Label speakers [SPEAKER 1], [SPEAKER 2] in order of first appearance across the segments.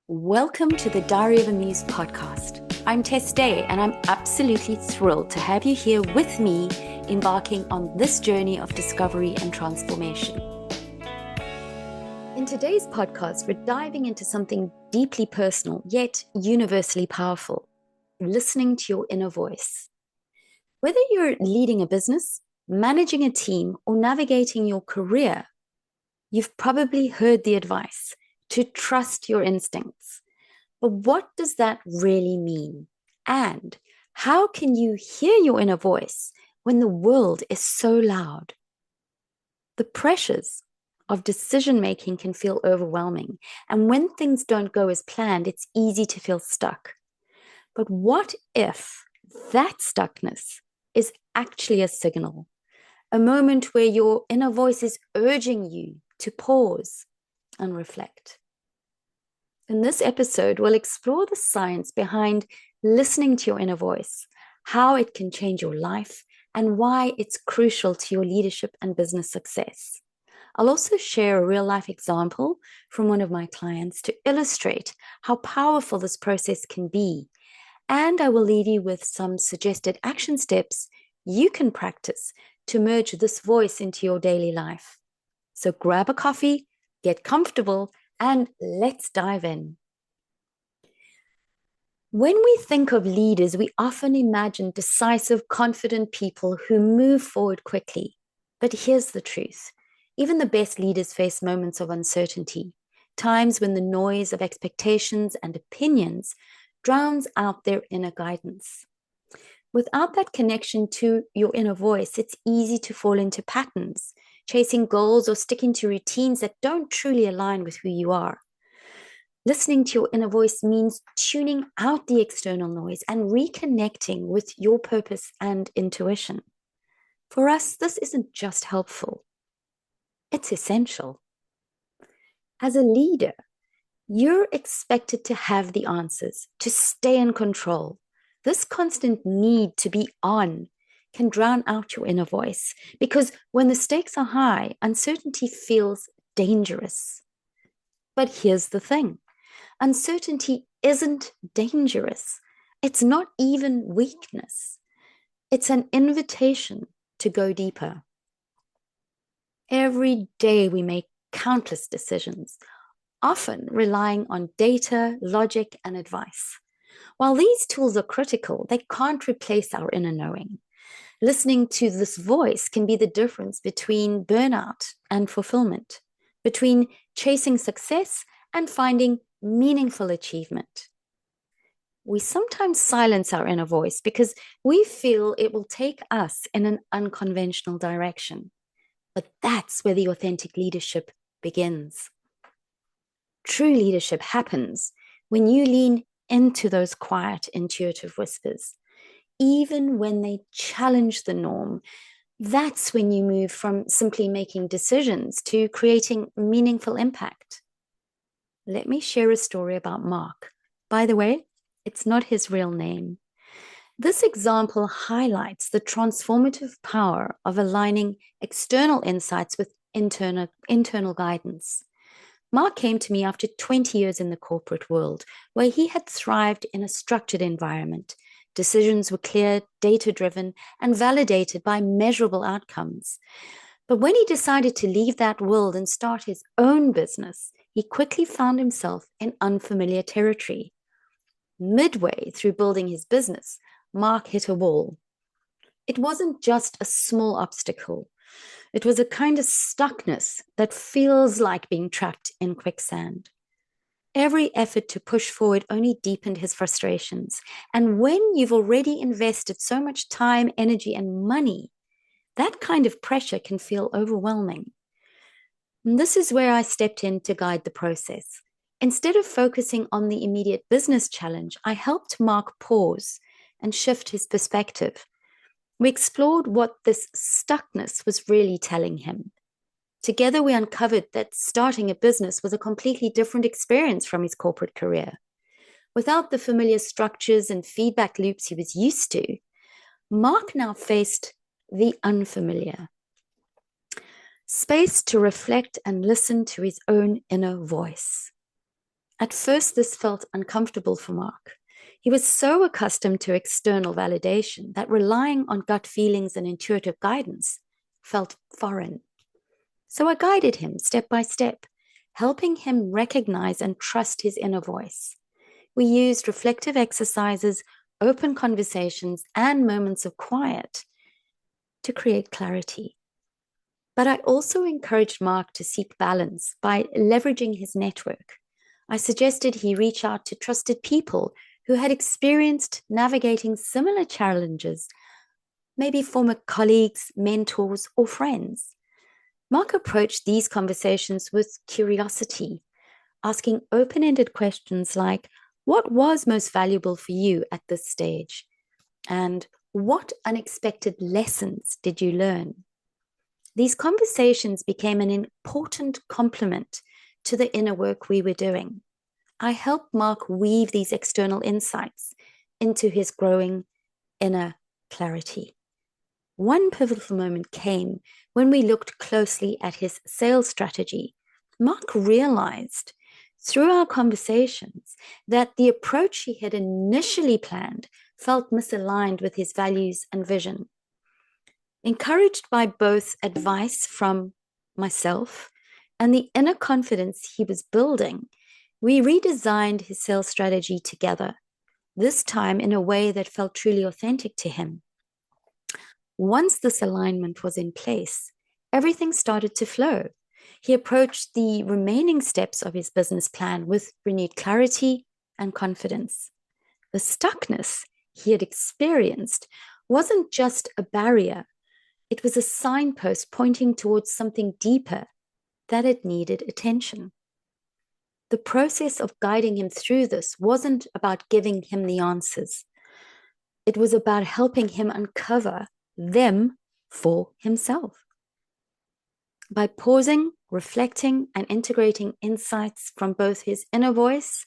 [SPEAKER 1] Welcome to the Diary of a Muse podcast. I'm Tess Day, and I'm absolutely thrilled to have you here with me, embarking on this journey of discovery and transformation. In today's podcast, we're diving into something deeply personal, yet universally powerful: listening to your inner voice. Whether you're leading a business, managing a team, or navigating your career, you've probably heard the advice to trust your instincts. But what does that really mean? And how can you hear your inner voice when the world is so loud? The pressures of decision making can feel overwhelming. And when things don't go as planned, it's easy to feel stuck. But what if that stuckness is actually a signal, a moment where your inner voice is urging you to pause and reflect? In this episode, we'll explore the science behind listening to your inner voice, how it can change your life, and why it's crucial to your leadership and business success. I'll also share a real-life example from one of my clients to illustrate how powerful this process can be. And I will leave you with some suggested action steps you can practice to merge this voice into your daily life. So grab a coffee, get comfortable, and let's dive in. When we think of leaders, we often imagine decisive, confident people who move forward quickly. But here's the truth. Even the best leaders face moments of uncertainty, times when the noise of expectations and opinions drowns out their inner guidance. Without that connection to your inner voice, it's easy to fall into patterns, chasing goals or sticking to routines that don't truly align with who you are. Listening to your inner voice means tuning out the external noise and reconnecting with your purpose and intuition. For us, this isn't just helpful, it's essential. As a leader, you're expected to have the answers, to stay in control. This constant need to be on can drown out your inner voice, because when the stakes are high, uncertainty feels dangerous. But here's the thing. Uncertainty isn't dangerous. It's not even weakness. It's an invitation to go deeper. Every day we make countless decisions, often relying on data, logic, and advice. While these tools are critical, they can't replace our inner knowing. Listening to this voice can be the difference between burnout and fulfillment, between chasing success and finding meaningful achievement. We sometimes silence our inner voice because we feel it will take us in an unconventional direction. But that's where the authentic leadership begins. True leadership happens when you lean into those quiet, intuitive whispers. Even when they challenge the norm, that's when you move from simply making decisions to creating meaningful impact. Let me share a story about Mark. By the way, it's not his real name. This example highlights the transformative power of aligning external insights with internal guidance. Mark came to me after 20 years in the corporate world, where he had thrived in a structured environment. Decisions were clear, data-driven, and validated by measurable outcomes. But when he decided to leave that world and start his own business, he quickly found himself in unfamiliar territory. Midway through building his business, Mark hit a wall. It wasn't just a small obstacle. It was a kind of stuckness that feels like being trapped in quicksand. Every effort to push forward only deepened his frustrations. And when you've already invested so much time, energy, and money, that kind of pressure can feel overwhelming. And this is where I stepped in to guide the process. Instead of focusing on the immediate business challenge, I helped Mark pause and shift his perspective. We explored what this stuckness was really telling him. Together, we uncovered that starting a business was a completely different experience from his corporate career. Without the familiar structures and feedback loops he was used to, Mark now faced the unfamiliar. Space to reflect and listen to his own inner voice. At first, this felt uncomfortable for Mark. He was so accustomed to external validation that relying on gut feelings and intuitive guidance felt foreign. So I guided him step by step, helping him recognize and trust his inner voice. We used reflective exercises, open conversations, and moments of quiet to create clarity. But I also encouraged Mark to seek balance by leveraging his network. I suggested he reach out to trusted people who had experienced navigating similar challenges, maybe former colleagues, mentors, or friends. Mark approached these conversations with curiosity, asking open ended questions like, what was most valuable for you at this stage? And what unexpected lessons did you learn? These conversations became an important complement to the inner work we were doing. I helped Mark weave these external insights into his growing inner clarity. One pivotal moment came when we looked closely at his sales strategy. Mark realized through our conversations that the approach he had initially planned felt misaligned with his values and vision. Encouraged by both advice from myself and the inner confidence he was building, we redesigned his sales strategy together, this time in a way that felt truly authentic to him. Once this alignment was in place, everything started to flow. He approached the remaining steps of his business plan with renewed clarity and confidence. The stuckness he had experienced wasn't just a barrier, it was a signpost pointing towards something deeper that it needed attention. The process of guiding him through this wasn't about giving him the answers. It was about helping him uncover them for himself. By pausing, reflecting, and integrating insights from both his inner voice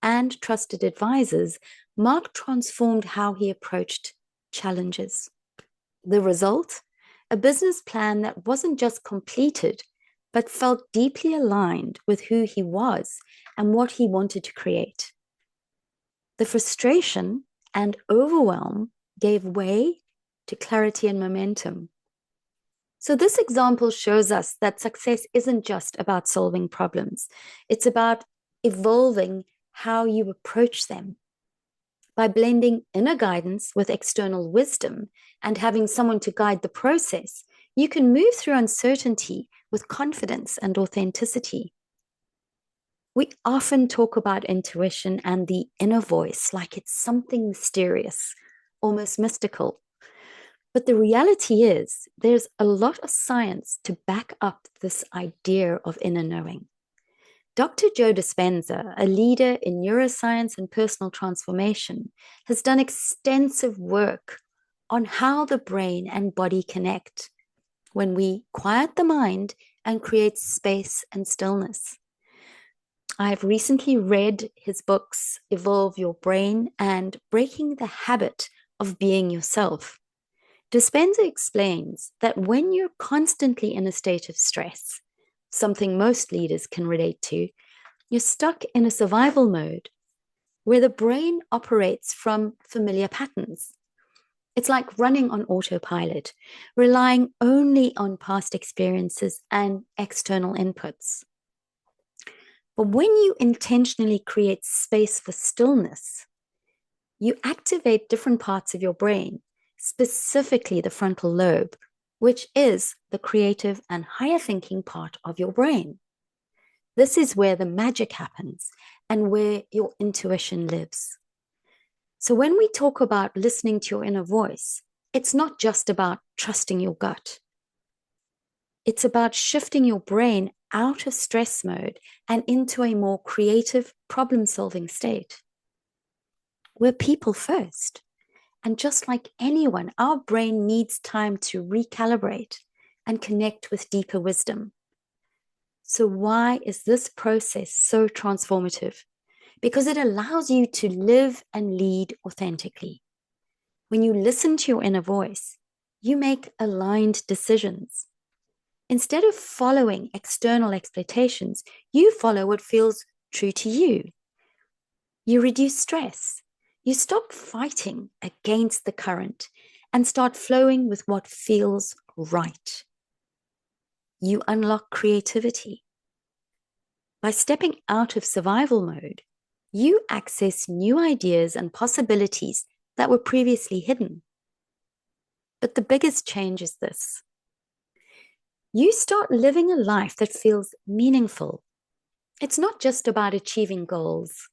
[SPEAKER 1] and trusted advisors, Mark transformed how he approached challenges. The result? A business plan that wasn't just completed, but felt deeply aligned with who he was and what he wanted to create. The frustration and overwhelm gave way to clarity and momentum. So this example shows us that success isn't just about solving problems. It's about evolving how you approach them. By blending inner guidance with external wisdom and having someone to guide the process, you can move through uncertainty with confidence and authenticity. We often talk about intuition and the inner voice like it's something mysterious, almost mystical. But the reality is, there's a lot of science to back up this idea of inner knowing. Dr. Joe Dispenza, a leader in neuroscience and personal transformation, has done extensive work on how the brain and body connect when we quiet the mind and create space and stillness. I've recently read his books, Evolve Your Brain and Breaking the Habit of Being Yourself. Dispenza explains that when you're constantly in a state of stress, something most leaders can relate to, you're stuck in a survival mode where the brain operates from familiar patterns. It's like running on autopilot, relying only on past experiences and external inputs. But when you intentionally create space for stillness, you activate different parts of your brain, specifically the frontal lobe, which is the creative and higher thinking part of your brain. This is where the magic happens and where your intuition lives. So when we talk about listening to your inner voice, it's not just about trusting your gut. It's about shifting your brain out of stress mode and into a more creative, problem-solving state. We're people first. And just like anyone, our brain needs time to recalibrate and connect with deeper wisdom. So why is this process so transformative? Because it allows you to live and lead authentically. When you listen to your inner voice, you make aligned decisions. Instead of following external expectations, you follow what feels true to you. You reduce stress. You stop fighting against the current and start flowing with what feels right. You unlock creativity. By stepping out of survival mode, you access new ideas and possibilities that were previously hidden. But the biggest change is this. You start living a life that feels meaningful. It's not just about achieving goals.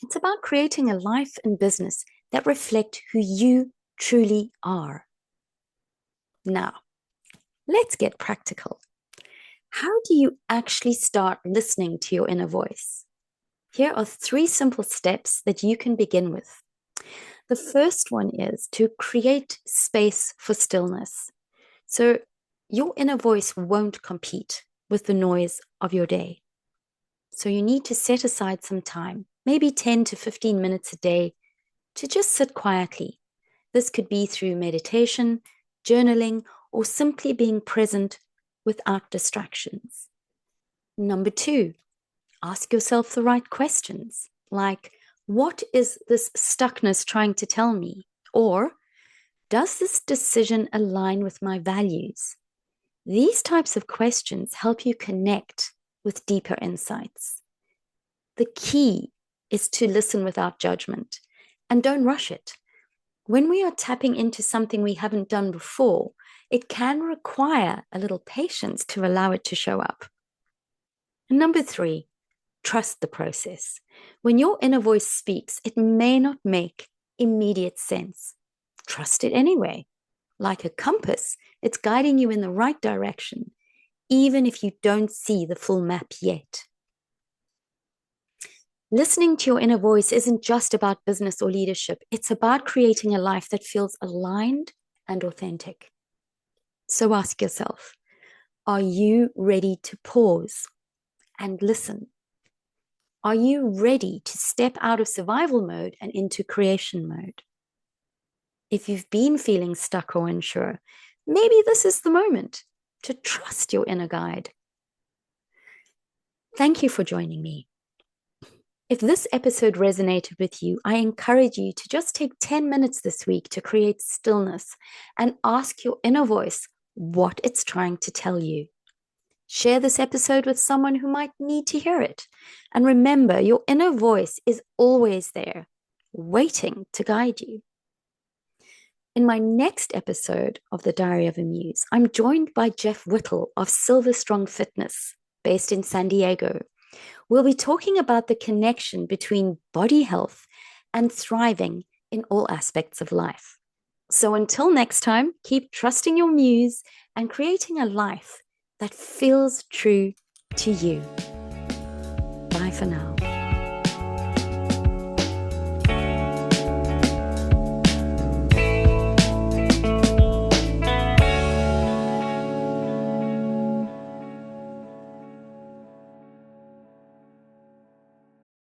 [SPEAKER 1] It's about creating a life and business that reflect who you truly are. Now, let's get practical. How do you actually start listening to your inner voice? Here are 3 simple steps that you can begin with. The first one is to create space for stillness. So your inner voice won't compete with the noise of your day. So you need to set aside some time, maybe 10 to 15 minutes a day, to just sit quietly. This could be through meditation, journaling, or simply being present without distractions. Number 2, ask yourself the right questions, like, what is this stuckness trying to tell me? Or, does this decision align with my values? These types of questions help you connect with deeper insights. The key is to listen without judgment and don't rush it. When we are tapping into something we haven't done before, it can require a little patience to allow it to show up. And number 3, trust the process. When your inner voice speaks, it may not make immediate sense. Trust it anyway. Like a compass, it's guiding you in the right direction, even if you don't see the full map yet. Listening to your inner voice isn't just about business or leadership. It's about creating a life that feels aligned and authentic. So ask yourself, are you ready to pause and listen? Are you ready to step out of survival mode and into creation mode? If you've been feeling stuck or unsure, maybe this is the moment to trust your inner guide. Thank you for joining me. If this episode resonated with you, I encourage you to just take 10 minutes this week to create stillness and ask your inner voice what it's trying to tell you. Share this episode with someone who might need to hear it. And remember, your inner voice is always there, waiting to guide you. In my next episode of The Diary of a Muse, I'm joined by Jeff Whittle of Silver Strong Fitness, based in San Diego. We'll be talking about the connection between body health and thriving in all aspects of life. So until next time, keep trusting your muse and creating a life that feels true to you. Bye for now.